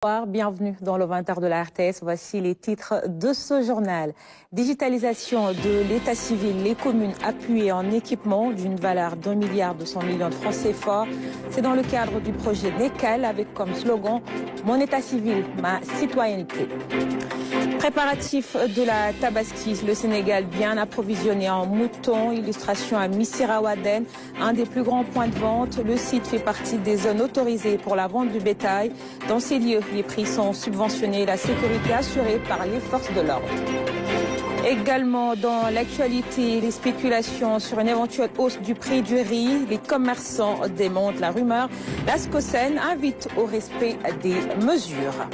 Bonsoir, bienvenue dans le 20h de la RTS. Voici les titres de ce journal. Digitalisation de l'état civil, les communes appuyées en équipement d'une valeur d'1,2 milliard de francs CFA. C'est dans le cadre du projet NECAL avec comme slogan « Mon état civil, ma citoyenneté ». Préparatif de la Tabaski, le Sénégal bien approvisionné en moutons, illustration à Missirah-Wadène, un des plus grands points de vente. Le site fait partie des zones autorisées pour la vente du bétail. Dans ces lieux, les prix sont subventionnés, la sécurité assurée par les forces de l'ordre. Également dans l'actualité, les spéculations sur une éventuelle hausse du prix du riz. Les commerçants démontent la rumeur. La SCOSEN invite au respect des mesures.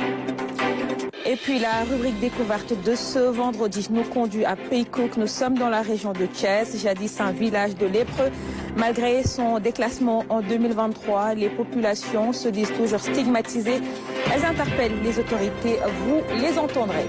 Et puis la rubrique découverte de ce vendredi nous conduit à Peykouk. Nous sommes dans la région de Thiès, jadis un village de lépreux. Malgré son déclassement en 2023, les populations se disent toujours stigmatisées. Elles interpellent les autorités, vous les entendrez.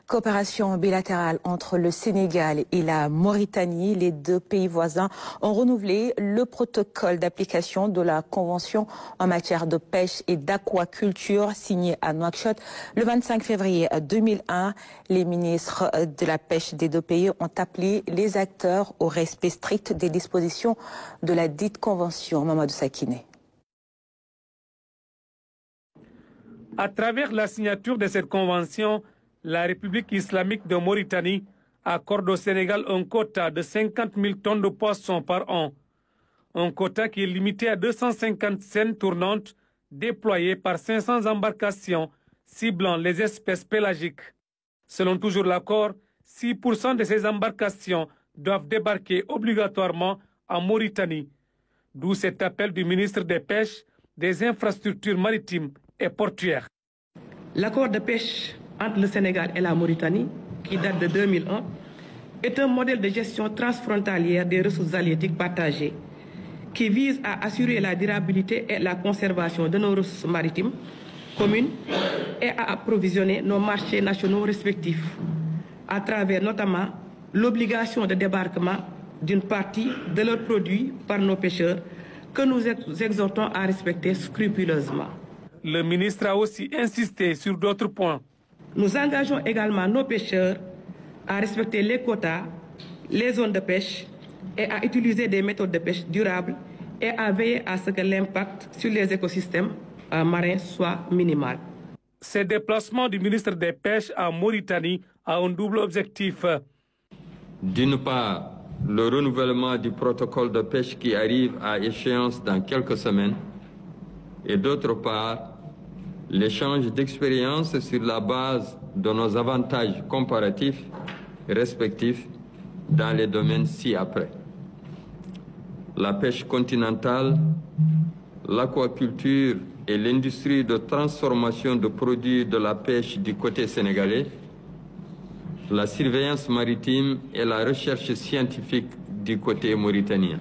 Coopération bilatérale entre le Sénégal et la Mauritanie. Les deux pays voisins ont renouvelé le protocole d'application de la Convention en matière de pêche et d'aquaculture signée à Nouakchott le 25 février 2001. Les ministres de la pêche des deux pays ont appelé les acteurs au respect strict des dispositions de la dite Convention. Mamadou Sakine. À travers la signature de cette convention, la République islamique de Mauritanie accorde au Sénégal un quota de 50 000 tonnes de poissons par an. Un quota qui est limité à 250 scènes tournantes déployées par 500 embarcations ciblant les espèces pélagiques. Selon toujours l'accord, 6% de ces embarcations doivent débarquer obligatoirement en Mauritanie. D'où cet appel du ministre des Pêches, des Infrastructures maritimes et portuaires. L'accord de pêche entre le Sénégal et la Mauritanie, qui date de 2001, est un modèle de gestion transfrontalière des ressources halieutiques partagées, qui vise à assurer la durabilité et la conservation de nos ressources maritimes communes et à approvisionner nos marchés nationaux respectifs, à travers notamment l'obligation de débarquement d'une partie de leurs produits par nos pêcheurs, que nous exhortons à respecter scrupuleusement. Le ministre a aussi insisté sur d'autres points. Nous engageons également nos pêcheurs à respecter les quotas, les zones de pêche et à utiliser des méthodes de pêche durables et à veiller à ce que l'impact sur les écosystèmes marins soit minimal. Ce déplacement du ministre des Pêches en Mauritanie a un double objectif. D'une part, le renouvellement du protocole de pêche qui arrive à échéance dans quelques semaines et d'autre part, l'échange d'expériences sur la base de nos avantages comparatifs respectifs dans les domaines ci-après. La pêche continentale, l'aquaculture et l'industrie de transformation de produits de la pêche du côté sénégalais, la surveillance maritime et la recherche scientifique du côté mauritanien.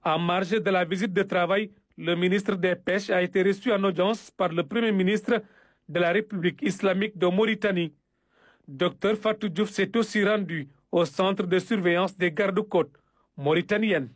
En marge de la visite de travail, le ministre des Pêches a été reçu en audience par le Premier ministre de la République islamique de Mauritanie. Dr Fatou Diouf s'est aussi rendu au centre de surveillance des gardes-côtes mauritaniennes.